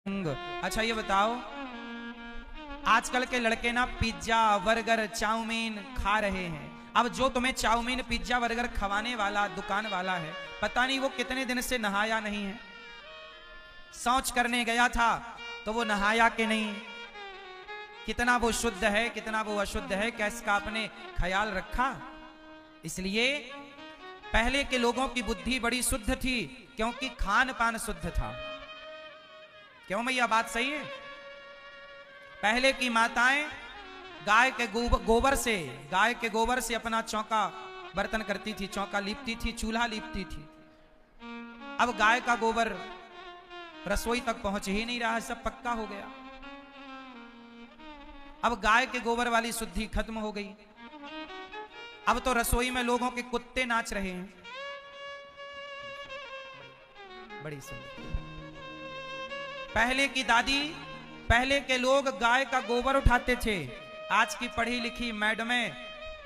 अच्छा ये बताओ, आजकल के लड़के ना पिज्जा बर्गर चाउमीन खा रहे हैं। अब जो तुम्हें चाउमीन पिज्जा बर्गर खवाने वाला दुकान वाला है, पता नहीं वो कितने दिन से नहाया नहीं है। शौच करने गया था तो वो नहाया कि नहीं, कितना वो शुद्ध है कितना वो अशुद्ध है, क्या इसका आपने ख्याल रखा? इसलिए पहले के लोगों की बुद्धि बड़ी शुद्ध थी, क्योंकि खान पान शुद्ध था। क्यों भैया, बात सही है? पहले की माताएं गाय के गोबर से अपना चौका बर्तन करती थी, चौका लीपती थी, चूल्हा लीपती थी। अब गाय का गोबर रसोई तक पहुंच ही नहीं रहा है, सब पक्का हो गया। अब गाय के गोबर वाली शुद्धि खत्म हो गई। अब तो रसोई में लोगों के कुत्ते नाच रहे हैं। बड़ी सुंदर। पहले के लोग गाय का गोबर उठाते थे, आज की पढ़ी लिखी मैडमें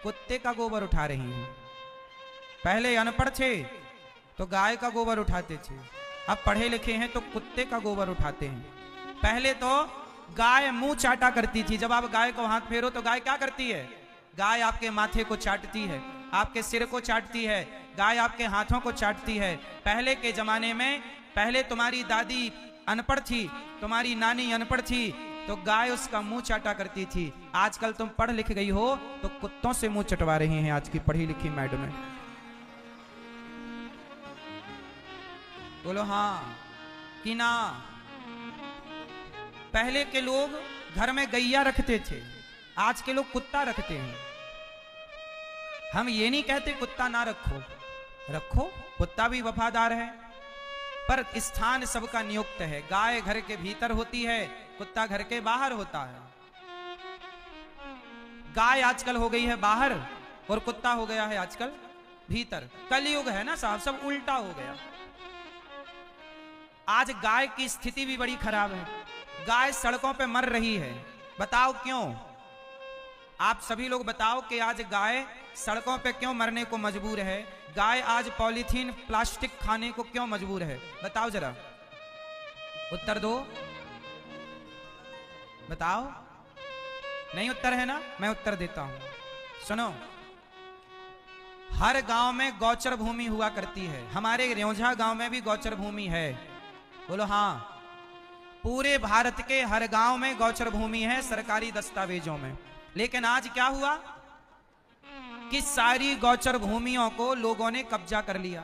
कुत्ते का गोबर उठा रही हैं। पहले अनपढ़ थे तो गाय का गोबर उठाते थे, अब पढ़े लिखे हैं तो कुत्ते का गोबर उठाते हैं। पहले तो गाय मुंह चाटा करती थी, जब आप गाय को हाथ फेरो तो गाय क्या करती है? गाय आपके माथे को चाटती है, आपके सिर को चाटती है, गाय आपके हाथों को चाटती है। पहले के जमाने में, पहले तुम्हारी दादी अनपढ़ थी, तुम्हारी नानी अनपढ़ थी, तो गाय उसका मुंह चाटा करती थी। आजकल तुम पढ़ लिख गई हो तो कुत्तों से मुंह चटवा रही हैं आज की पढ़ी लिखी मैडम। बोलो हाँ कि ना? पहले के लोग घर में गैया रखते थे, आज के लोग कुत्ता रखते हैं। हम ये नहीं कहते कुत्ता ना रखो, रखो, कुत्ता भी वफादार है, पर स्थान सबका नियुक्त है। गाय घर के भीतर होती है, कुत्ता घर के बाहर होता है। गाय आजकल हो गई है बाहर और कुत्ता हो गया है आजकल भीतर। कलयुग है ना साहब, सब उल्टा हो गया। आज गाय की स्थिति भी बड़ी खराब है, गाय सड़कों पे मर रही है। बताओ क्यों? आप सभी लोग बताओ कि आज गाय सड़कों पे क्यों मरने को मजबूर है? गाय आज पॉलीथीन प्लास्टिक खाने को क्यों मजबूर है? बताओ जरा, उत्तर दो, बताओ। नहीं उत्तर है ना? मैं उत्तर देता हूं, सुनो। हर गांव में गौचर भूमि हुआ करती है, हमारे रेौंझा गांव में भी गौचर भूमि है। बोलो हाँ। पूरे भारत के हर गांव में गौचर भूमि है सरकारी दस्तावेजों में। लेकिन आज क्या हुआ कि सारी गौचर भूमियों को लोगों ने कब्जा कर लिया।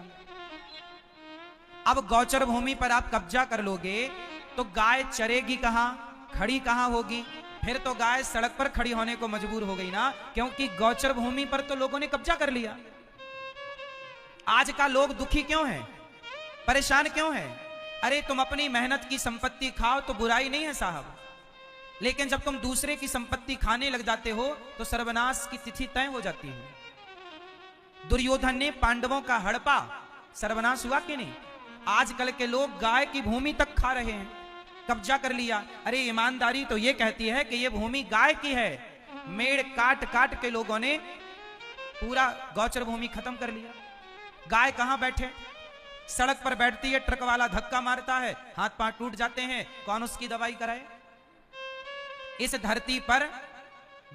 अब गौचर भूमि पर आप कब्जा कर लोगे तो गाय चरेगी कहां, खड़ी कहां होगी? फिर तो गाय सड़क पर खड़ी होने को मजबूर हो गई ना, क्योंकि गौचर भूमि पर तो लोगों ने कब्जा कर लिया। आज का लोग दुखी क्यों है, परेशान क्यों है? अरे तुम अपनी मेहनत की संपत्ति खाओ तो बुराई नहीं है साहब, लेकिन जब तुम दूसरे की संपत्ति खाने लग जाते हो तो सर्वनाश की तिथि तय हो जाती है। दुर्योधन ने पांडवों का हड़पा, सर्वनाश हुआ कि नहीं? आजकल के लोग गाय की भूमि तक खा रहे हैं, कब्जा कर लिया। अरे ईमानदारी तो ये कहती है कि ये भूमि गाय की है। मेड़ काट काट के लोगों ने पूरा गौचर भूमि खत्म कर लिया। गाय कहां बैठे? सड़क पर बैठती है, ट्रक वाला धक्का मारता है, हाथ पांव टूट जाते हैं, कौन उसकी दवाई कराए? इस धरती पर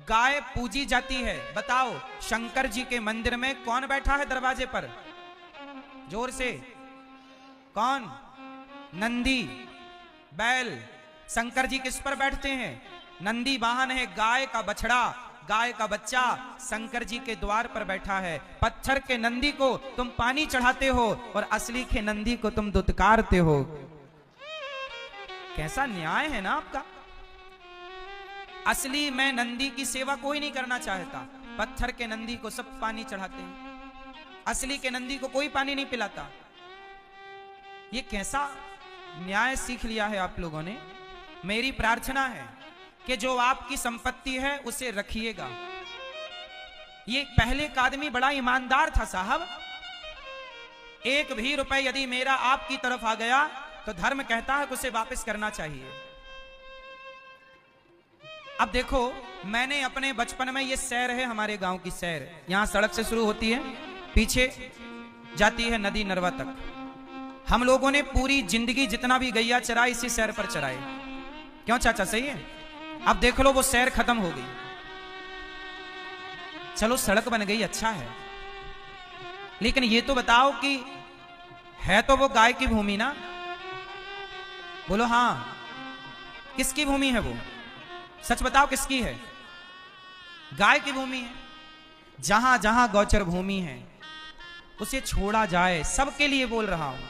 गाय पूजी जाती है। बताओ, शंकर जी के मंदिर में कौन बैठा है दरवाजे पर? जोर से, कौन? नंदी, बैल। शंकर जी किस पर बैठते हैं? नंदी वाहन है, गाय का बछड़ा, गाय का बच्चा शंकर जी के द्वार पर बैठा है। पत्थर के नंदी को तुम पानी चढ़ाते हो और असली के नंदी को तुम दुत्कारते हो। कैसा न्याय है ना आपका? असली में नंदी की सेवा कोई नहीं करना चाहता, पत्थर के नंदी को सब पानी चढ़ाते हैं, असली के नंदी को कोई पानी नहीं पिलाता। ये कैसा न्याय सीख लिया है आप लोगों ने? मेरी प्रार्थना है कि जो आपकी संपत्ति है उसे रखिएगा। ये पहले का आदमी बड़ा ईमानदार था साहब। एक भी रुपए यदि मेरा आपकी तरफ आ गया तो धर्म कहता है कि उसे वापस करना चाहिए। अब देखो, मैंने अपने बचपन में, ये सैर है हमारे गांव की सैर, यहां सड़क से शुरू होती है, पीछे जाती है नदी नरवा तक। हम लोगों ने पूरी जिंदगी जितना भी गैया चराई इसी शहर पर चराए। क्यों चाचा, सही है? अब देख लो वो शहर खत्म हो गई, चलो सड़क बन गई, अच्छा है, लेकिन ये तो बताओ कि है तो वो गाय की भूमि ना? बोलो हाँ। किसकी भूमि है वो? सच बताओ किसकी है? गाय की भूमि है। जहां जहां गौचर भूमि है उसे छोड़ा जाए, सबके लिए बोल रहा हूं।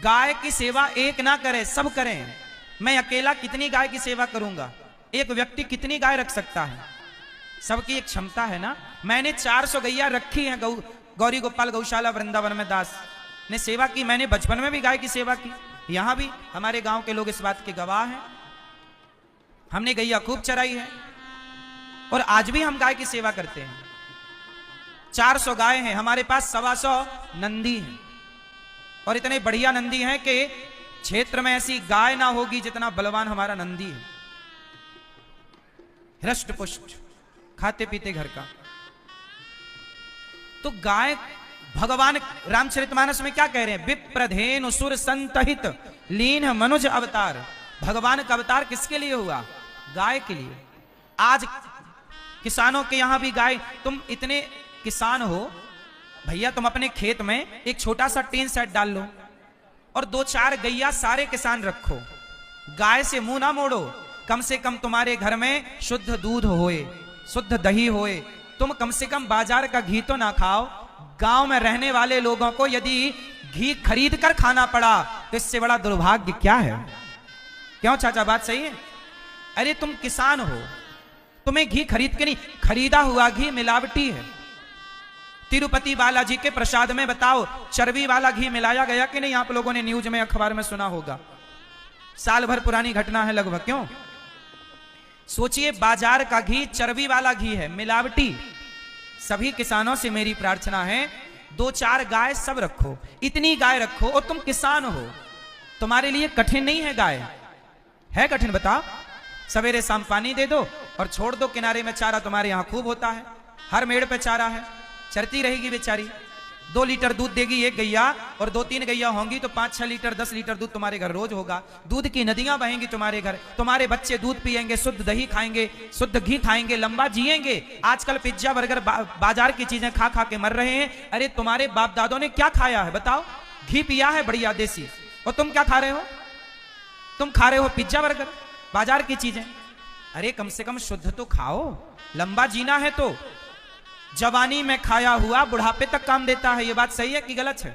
गाय की सेवा एक ना करे, सब करें। मैं अकेला कितनी गाय की सेवा करूंगा? एक व्यक्ति कितनी गाय रख सकता है? सबकी एक क्षमता है ना। मैंने 400 गैया रखी है गौरी गोपाल गौशाला वृंदावन में दास ने सेवा की। मैंने बचपन में भी गाय की सेवा की, यहां भी हमारे गांव के लोग इस बात के गवाह हैं। हमने गैया खूब चराई है और आज भी हम गाय की सेवा करते हैं। 400 गाय हैं हमारे पास, 125 नंदी हैं और इतने बढ़िया नंदी हैं कि क्षेत्र में ऐसी गाय ना होगी जितना बलवान हमारा नंदी है। हृष्ट पुष्ट, खाते पीते घर का। तो गाय, भगवान रामचरितमानस में क्या कह रहे हैं? विप्रधेनु सुर संतहित लीन मनुज अवतार। भगवान का अवतार किसके लिए हुआ? गाय के लिए। आज किसानों के यहां भी गाय, तुम इतने किसान हो भैया, तुम अपने खेत में एक छोटा सा टीन सेट डाल लो और 2-4 गैया सारे किसान रखो, गाय से मुंह ना मोड़ो। कम से कम तुम्हारे घर में शुद्ध दूध होए, शुद्ध दही होए। तुम कम से कम बाजार का घी तो ना खाओ। गांव में रहने वाले लोगों को यदि घी खरीद कर खाना पड़ा तो इससे बड़ा दुर्भाग्य क्या है? क्यों चाचा, बात सही है? अरे तुम किसान हो, तुम्हें घी खरीद के नहीं, खरीदा हुआ घी मिलावटी है। तिरुपति बालाजी के प्रसाद में बताओ चर्बी वाला घी मिलाया गया कि नहीं? आप लोगों ने न्यूज में, अखबार में सुना होगा। साल भर पुरानी घटना है लगभग। क्यों? सोचिए, बाजार का घी चर्बी वाला घी है, मिलावटी। सभी किसानों से मेरी प्रार्थना है 2-4 गाय सब रखो, इतनी गाय रखो। और तुम किसान हो, तुम्हारे लिए कठिन नहीं है गाय, है कठिन बताओ? सवेरे शाम पानी दे दो और छोड़ दो किनारे में। चारा तुम्हारे यहां खूब होता है, हर मेड़ पे चारा है, चरती रहेगी बेचारी। 2 लीटर दूध देगी एक गैया और 2-3 गैया होंगी तो 5-6 लीटर 10 लीटर दूध तुम्हारे घर रोज होगा। दूध की नदियां बहेंगी तुम्हारे घर, तुम्हारे बच्चे दूध पिएंगे, शुद्ध दही खाएंगे, शुद्ध घी खाएंगे, लंबा जिएंगे। आजकल पिज्जा बर्गर बाजार की चीजें खा खा के मर रहे हैं। अरे तुम्हारे बाप दादों ने क्या खाया है बताओ? घी पिया है बढ़िया देसी, और तुम क्या खा रहे हो? तुम खा रहे हो पिज्जा बर्गर, बाजार की चीजें। अरे कम से कम शुद्ध तो खाओ, लंबा जीना है तो। जवानी में खाया हुआ बुढ़ापे तक काम देता है, ये बात सही है कि गलत है?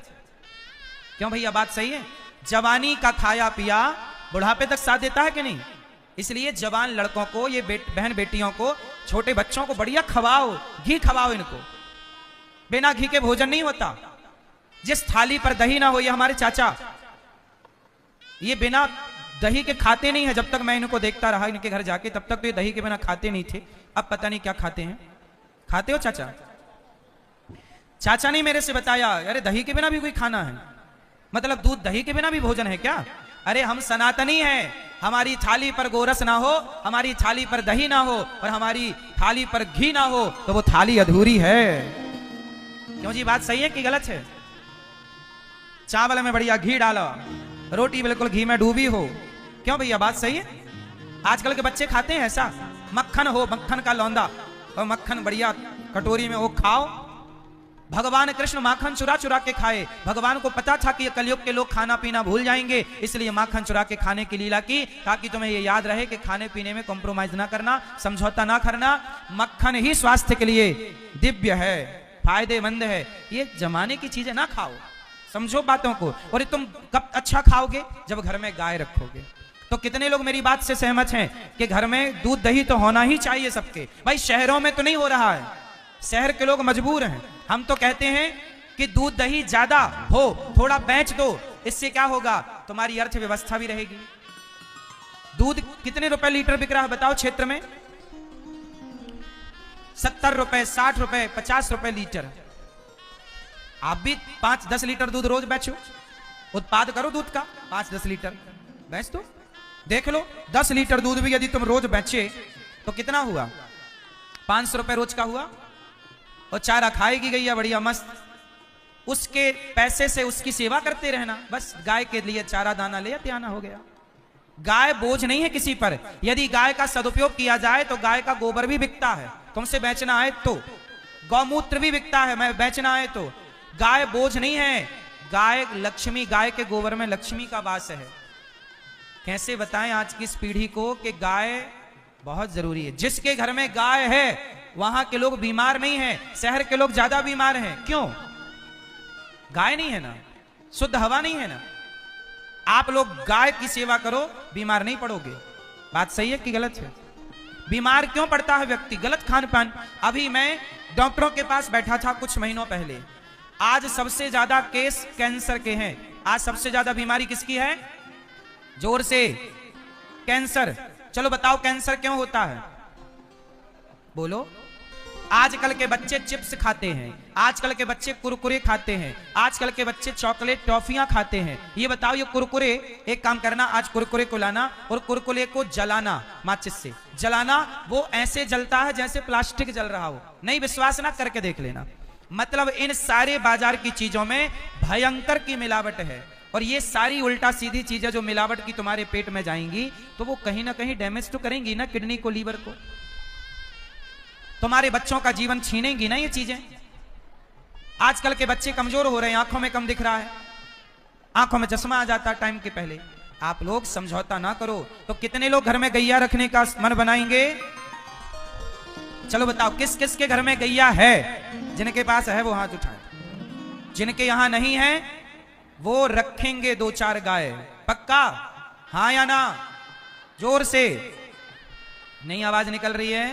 क्यों भैया, बात सही है? जवानी का खाया पिया बुढ़ापे तक साथ देता है कि नहीं? इसलिए जवान लड़कों को, ये बहन बेटियों को, छोटे बच्चों को बढ़िया खवाओ, घी खवाओ इनको। बिना घी के भोजन नहीं होता। जिस थाली पर दही ना हो, ये हमारे चाचा, ये बिना दही के खाते नहीं है। जब तक मैं इनको देखता रहा इनके घर जाके, तब तक तो ये दही के बिना खाते नहीं थे। अब पता नहीं क्या खाते हैं। खाते हो चाचा? चाचा ने मेरे से बताया, अरे दही के बिना भी कोई खाना है? मतलब दूध दही के बिना भी भोजन है क्या? अरे हम सनातनी हैं, हमारी थाली पर गोरस ना हो, हमारी थाली पर दही ना हो और हमारी थाली पर घी ना हो तो वो थाली अधूरी है। क्यों जी, बात सही है कि गलत है? चावल में बढ़िया घी डालो, रोटी बिल्कुल घी में डूबी हो। क्यों भैया, बात सही है? आजकल के बच्चे खाते हैं ऐसा? मक्खन हो, मक्खन का लौंदा और मक्खन बढ़िया कटोरी में वो खाओ। भगवान कृष्ण माखन चुरा चुरा के खाए। भगवान को पता था कि कलयुग के लोग खाना पीना भूल जाएंगे, इसलिए माखन चुरा के खाने की लीला की, ताकि तुम्हें ये याद रहे कि खाने पीने में कॉम्प्रोमाइज ना करना, समझौता ना करना। मक्खन ही स्वास्थ्य के लिए दिव्य है, फायदेमंद है। ये जमाने की चीजें ना खाओ, समझो बातों को। और तुम कब अच्छा खाओगे? जब घर में गाय रखोगे। तो कितने लोग मेरी बात से सहमत हैं कि घर में दूध दही तो होना ही चाहिए सबके? भाई शहरों में तो नहीं हो रहा है, शहर के लोग मजबूर हैं। हम तो कहते हैं कि दूध दही ज्यादा हो, थोड़ा बेच दो, इससे क्या होगा? तुम्हारी अर्थव्यवस्था भी रहेगी। दूध कितने रुपए लीटर बिक रहा है बताओ क्षेत्र में? 70 रुपए, 60 रुपए, 50 रुपए लीटर। आप भी 5-10 लीटर दूध रोज बेचो, उत्पाद करो दूध का 5-10 लीटर बेच दो। देख लो 10 लीटर दूध भी यदि तुम रोज बेचे तो कितना हुआ? 500 रुपए रोज का हुआ। और चारा खाएगी गैया बढ़िया मस्त, उसके पैसे से उसकी सेवा करते रहना, बस गाय के लिए चारा दाना ले आते आना, हो गया। गाय बोझ नहीं है किसी पर। यदि गाय का सदुपयोग किया जाए तो गाय का गोबर भी बिकता है, तुमसे बेचना है तो। गौमूत्र भी बिकता है, मैं बेचना है तो। गाय बोझ नहीं है, गाय लक्ष्मी, गाय के गोबर में लक्ष्मी का वास है। कैसे बताएं आज की इस पीढ़ी को कि गाय बहुत जरूरी है। जिसके घर में गाय है वहां के लोग बीमार नहीं है, शहर के लोग ज्यादा बीमार हैं। क्यों? गाय नहीं है ना, शुद्ध हवा नहीं है ना। आप लोग गाय की सेवा करो, बीमार नहीं पड़ोगे। बात सही है कि गलत है? बीमार क्यों पड़ता है व्यक्ति? गलत खान पान। अभी मैं डॉक्टरों के पास बैठा था कुछ महीनों पहले। आज सबसे ज्यादा केस कैंसर के हैं। आज सबसे ज्यादा बीमारी किसकी है? जोर से, कैंसर। चलो बताओ कैंसर क्यों होता है? बोलो। आजकल के बच्चे चिप्स खाते हैं, आजकल के बच्चे कुरकुरे खाते हैं, आजकल के बच्चे चॉकलेट टॉफियां खाते हैं। ये बताओ, ये कुरकुरे, एक काम करना, आज कुरकुरे को लाना और कुरकुरे को जलाना, माचिस से जलाना। वो ऐसे जलता है जैसे प्लास्टिक जल रहा हो। नहीं विश्वास ना, करके देख लेना। मतलब इन सारे बाजार की चीजों में भयंकर की मिलावट है। और ये सारी उल्टा सीधी चीजें जो मिलावट की तुम्हारे पेट में जाएंगी तो वो कहीं ना कहीं डैमेज तो करेंगी ना किडनी को, लीवर को। तुम्हारे बच्चों का जीवन छीनेंगी ना ये चीजें। आजकल के बच्चे कमजोर हो रहे हैं, आंखों में कम दिख रहा है, आंखों में चश्मा आ जाता है टाइम के पहले। आप लोग समझौता ना करो तो कितने लोग घर में गैया रखने का मन बनाएंगे? चलो बताओ, किस किस के घर में गैया है? जिनके पास है वो हाथ उठाए, जिनके यहां नहीं है वो रखेंगे 2-4 गाय। पक्का? हाँ या ना? जोर से। नहीं आवाज निकल रही है?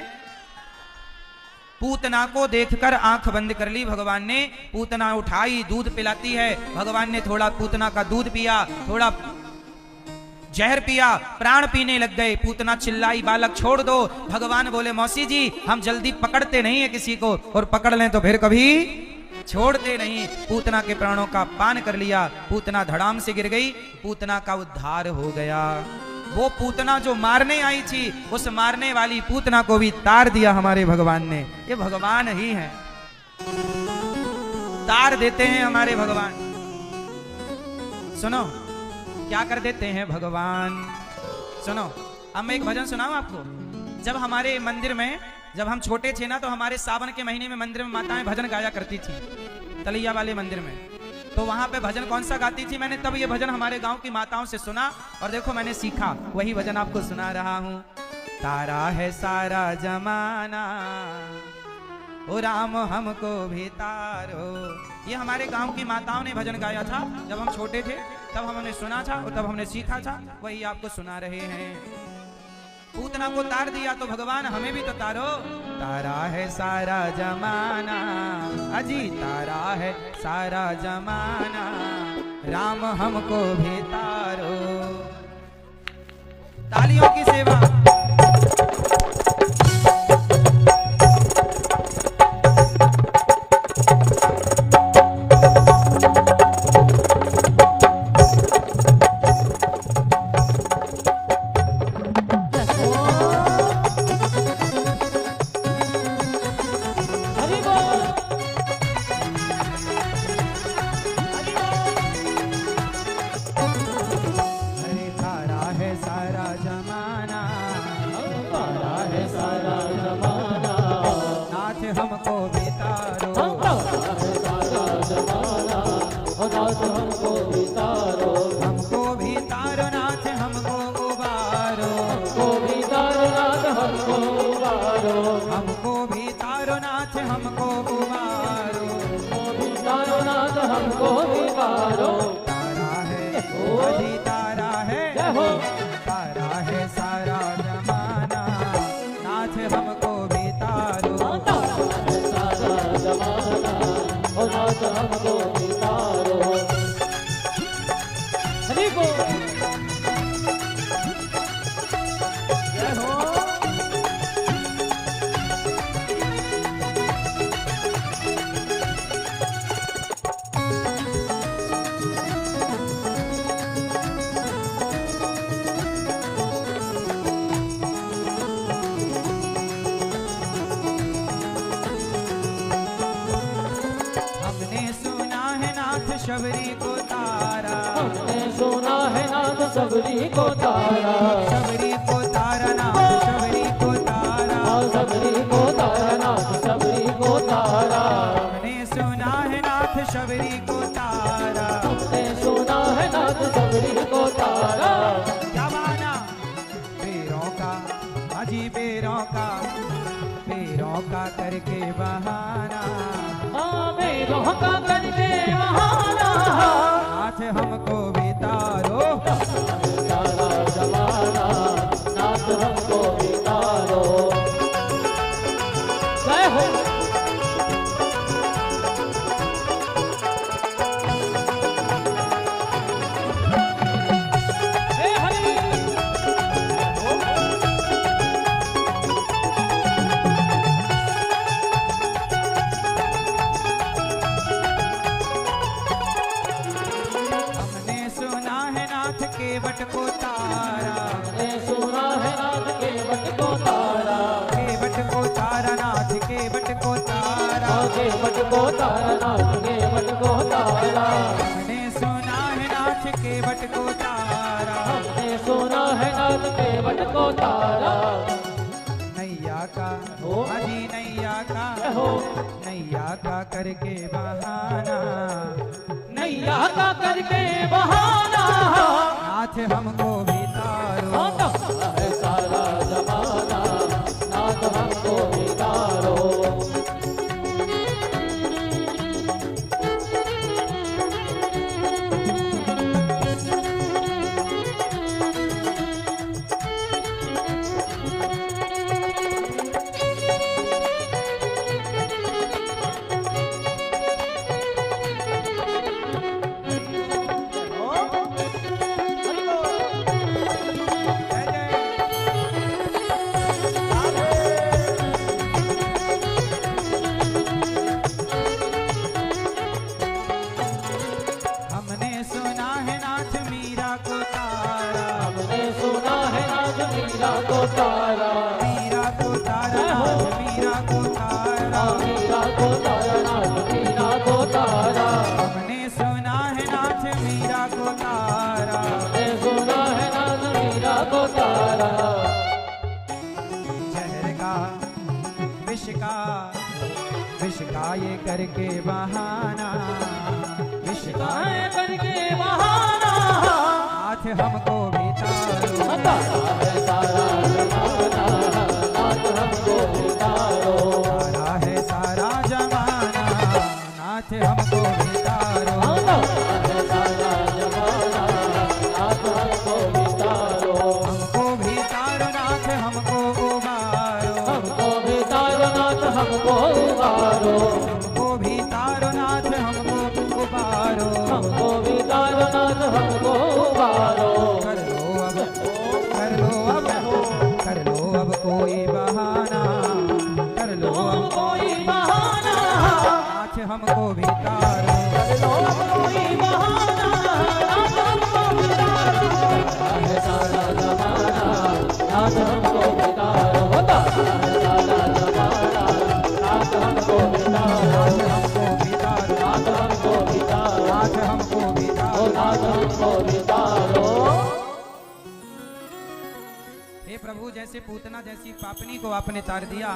पूतना को देखकर आंख बंद कर ली भगवान ने। पूतना उठाई, दूध पिलाती है। भगवान ने थोड़ा पूतना का दूध पिया, थोड़ा जहर पिया, प्राण पीने लग गए। पूतना चिल्लाई, बालक छोड़ दो। भगवान बोले, मौसी जी हम जल्दी पकड़ते नहीं है किसी को, और पकड़ लें तो फिर कभी छोड़ते नहीं। पूतना के प्राणों का पान कर लिया। पूतना धड़ाम से गिर गई, पूतना का उद्धार हो गया। वो पूतना जो मारने आई थी, उस मारने वाली पूतना को भी तार दिया हमारे भगवान ने। ये भगवान ही है, तार देते हैं हमारे भगवान। सुनो क्या कर देते हैं भगवान। सुनो, अब मैं एक भजन सुनाऊं आपको। जब हमारे मंदिर में, जब हम छोटे थे ना, तो हमारे सावन के महीने में मंदिर में माताएं भजन गाया करती थी, तलैया वाले मंदिर में। तो वहां पे भजन कौन सा गाती थी? मैंने तब ये भजन हमारे गांव की माताओं से सुना और देखो मैंने सीखा, वही भजन आपको सुना रहा हूं। तारा है सारा जमाना, ओ राम हमको भी तारो। ये हमारे गांव की माताओं ने भजन गाया था जब हम छोटे थे, तब हमने सुना था और तब हमने सीखा था, वही आपको सुना रहे हैं। पूतना को तार दिया तो भगवान हमें भी तो तारो। तारा है सारा जमाना, अजी तारा है सारा जमाना, राम हमको भी तारो। तालियों की सेवा। हमने सुना सबरी को तारा, शबरी को तारा नाथ शबरी को तारा, सबरी को तारा नाथ सबरी को तारा। हमने सुना है नाथ शबरी को तारा, हमने सुना है नाथ सबरी को तारा। क्या माना पैरों का अजी पैरों का करके बहाना, हाँ पैरों का करके बहाना, नाथ हमको भी तारो, तारा जमाना नाथ हमको भी तारो। जय हो हे हरि। हमने सुना है नाथ केवट को तारा, हमने सुना है नाथ केवट को तारा, केवट को तारा नाथ केवट को तारा, केवट को तारा नाथ केवट को तारा। हमने सुना है नाथ केवट को तारा, हमने सुना है नाथ केवट को तारा। नैया का हो। अजी नैया का हो नैया का करके बहाना, नैया का करके बहाना, नाथ हमको भी तारो, है सारा जमाना नाथ हमको भी तारो। जय जय। हमने सुना है नाथ मीरा को तारा, हमने सुना है नाथ मीरा को तारा, मीरा को तारा नाथ मीरा को तारा, मीरा को तारा नाथ मीरा को तारा। हमने सुना है नाथ मीरा को तारा, हमने सुना है नाथ मीरा को तारा। जहर का विष का ये करके बहाना, विष का गाय करके बहाना, नाथ हमको भी तारो, तारा है सारा जमाना नाथ हमको भी तारो। तारा है सारा जमाना, नाथ हमको भी तारो, तारा है सारा जमाना नाथ हमको भी तारो। हमको भी तारो नाथ हमको उबारो, हमको भी तारो नाथ हमको उबारो, हमको भी तारो नाथ हमको उबारो, हमको भी तारो नाथ हमको उबारो। कर लो अब कोई बहाना, कर लो अब कोई बहाना, नाथ हमको भी तारो, कोई बहाना नाथ हमको भी तारो। है सारा जमाना नाथ हमको भी तारो, तारा है सारा जमाना नाथ हमको भी तारो, हमको भी तारो, नाथ हमको भी तारो, नाथ हमको भी तारो। नाथ हमको भी तारो। हे प्रभु, जैसे पूतना जैसी पापनी को आपने तार दिया,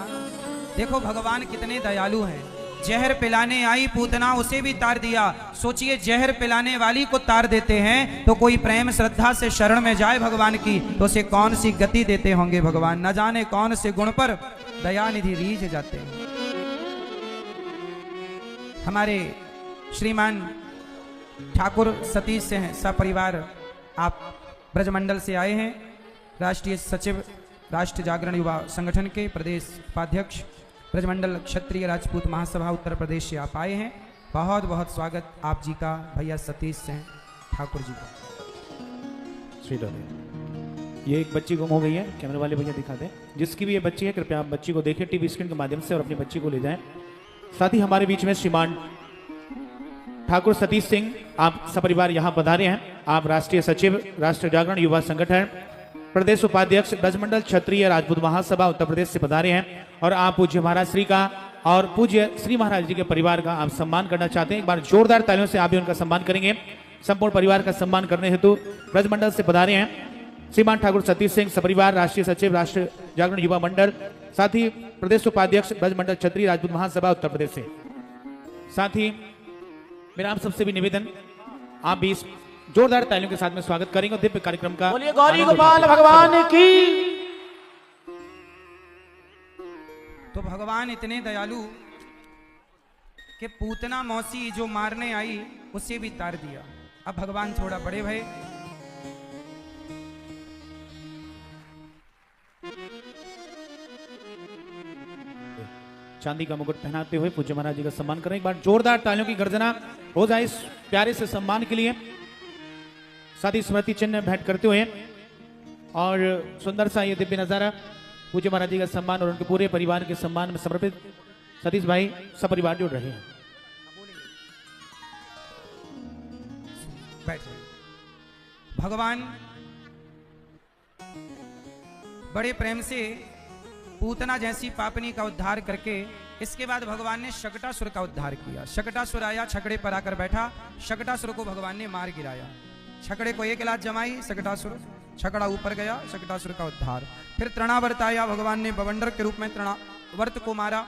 देखो भगवान कितने दयालु हैं। जहर पिलाने आई पूतना, उसे भी तार दिया। सोचिए, जहर पिलाने वाली को तार देते हैं तो कोई प्रेम श्रद्धा से शरण में जाए भगवान की तो उसे कौन सी गति देते होंगे भगवान, न जाने कौन से गुण पर दयानिधि रीझ जाते हैं। हमारे श्रीमान ठाकुर सतीश से हैं सपरिवार, आप ब्रजमंडल से आए हैं, राष्ट्रीय सचिव राष्ट्र जागरण युवा संगठन के प्रदेश उपाध्यक्ष, ब्रजमंडल क्षत्रिय राजपूत महासभा उत्तर प्रदेश से आप आए हैं। बहुत बहुत स्वागत आप जी का, भैया सतीश से हैं ठाकुर जी का। श्री राधे। ये एक बच्ची गुम हो गई है, कैमरे वाले भैया दिखा दें। जिसकी भी ये बच्ची है, कृपया आप बच्ची को देखें टीवी स्क्रीन के माध्यम से और अपनी बच्ची को ले जाएं। साथ ही हमारे बीच में श्रीमान ठाकुर सतीश सिंह, आप सपरिवार यहाँ पधारे हैं। आप राष्ट्रीय सचिव राष्ट्र जागरण युवा संगठन, प्रदेश उपाध्यक्ष ब्रजमंडल क्षत्रिय राजपूत महासभा उत्तर प्रदेश से पधारे हैं और आप पूज्य महाराज श्री का और पूज्य श्री महाराज जी के परिवार का आप सम्मान करना चाहते हैं। एक बार जोरदार तालियों से आप भी उनका सम्मान करेंगे। संपूर्ण परिवार का सम्मान करने हेतु ब्रजमंडल से पधारे हैं श्रीमान ठाकुर सतीश सिंह सपरिवार राष्ट्रीय सचिव राष्ट्र जागरण युवा मंडल, साथ ही प्रदेश उपाध्यक्ष ब्रजमंडल क्षत्रिय राजपूत महासभा उत्तर प्रदेश से। साथ ही मेरा आप सबसे भी निवेदन, आप भी इस जोरदार तालियों के साथ में स्वागत करेंगे और दिव्य कार्यक्रम का बोलिए गौरी गोपाल भगवान की। तो भगवान इतने दयालु कि पूतना मौसी जो मारने आई उसे भी तार दिया। अब भगवान थोड़ा बड़े भय, चांदी का मुकुट पहनाते हुए पूज्य महाराज जी का सम्मान करें। एक बार जोरदार तालियों की गर्जना हो जाए इस प्यारे से सम्मान के लिए। साथ ही स्मृति चिन्ह भेंट करते हुए और सुंदर सा ये दिव्य नजारा पूज्य महाराज जी का सम्मान और उनके पूरे परिवार के सम्मान में समर्पित सतीश भाई सपरिवार जुड़ रहे हैं। बैठ जाइए। भगवान बड़े प्रेम से पूतना जैसी पापनी का उद्धार करके इसके बाद भगवान ने शकटासुर का उद्धार किया। शकटासुर आया, छकड़े पर आकर बैठा, शकटासुर को भगवान ने मार गिराया। छकड़े को एक लात जमाई, शकटासुर छकड़ा ऊपर गया, शकटासुर का उद्धार। फिर तृणावर्त आया, भगवान ने बवंडर के रूप में तृणावर्त को मारा।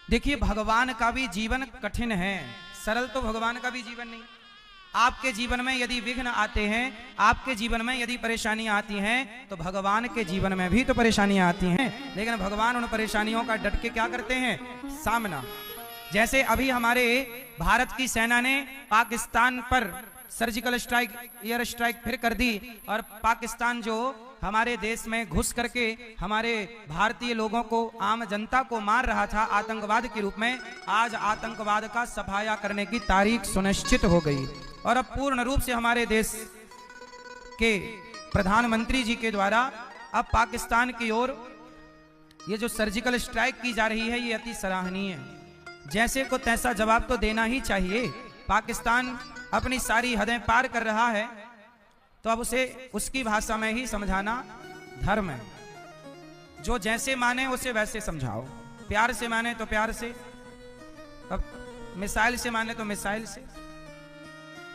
देखिए भगवान का भी जीवन कठिन है, सरल तो भगवान का भी जीवन नहीं। आपके जीवन में यदि विघ्न आते हैं, आपके जीवन में यदि परेशानियां आती हैं, तो भगवान के जीवन में भी तो परेशानियां आती हैं, लेकिन भगवान उन परेशानियों का डट के क्या करते हैं, सामना। जैसे अभी हमारे भारत की सेना ने पाकिस्तान पर सर्जिकल स्ट्राइक, एयर स्ट्राइक फिर कर दी और पाकिस्तान जो हमारे देश में घुस करके हमारे भारतीय लोगों को, आम जनता को मार रहा था आतंकवाद के रूप में, आज आतंकवाद का सफाया करने की तारीख सुनिश्चित हो गई और अब पूर्ण रूप से हमारे देश के प्रधानमंत्री जी के द्वारा अब पाकिस्तान की ओर ये जो सर्जिकल स्ट्राइक की जा रही है ये अति सराहनीय है। जैसे को तैसा जवाब तो देना ही चाहिए। पाकिस्तान अपनी सारी हदें पार कर रहा है तो अब उसे उसकी भाषा में ही समझाना धर्म है। जो जैसे माने उसे वैसे समझाओ, प्यार से माने तो प्यार से, अब मिसाइल से माने तो मिसाइल से,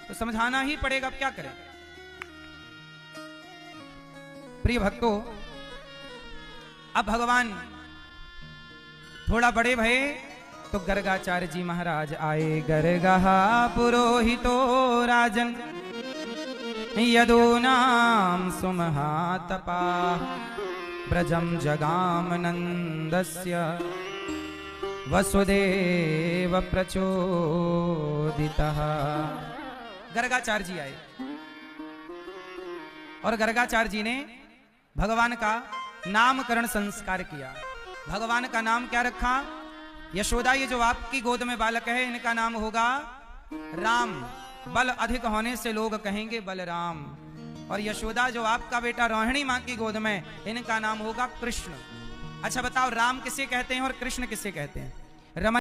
तो समझाना ही पड़ेगा, अब क्या करें। प्रिय भक्तों, अब भगवान थोड़ा बड़े भये तो गर्गाचार्य जी महाराज आए। गर्गा पुरोहितो राजन यदूनां सुमहातपा ब्रजम जगाम नंदस्य वसुदेव प्रचोदितः। गर्गाचार्य जी आए और गर्गाचार्य जी ने भगवान का नामकरण संस्कार किया। भगवान का नाम क्या रखा? यशोदा, ये जो आपकी गोद में बालक है इनका नाम होगा राम। बल अधिक होने से लोग कहेंगे बलराम। और यशोदा जो आपका बेटा रोहिणी मां की गोद में, इनका नाम होगा कृष्ण। अच्छा बताओ, राम किसे कहते हैं और कृष्ण किसे कहते हैं? रमन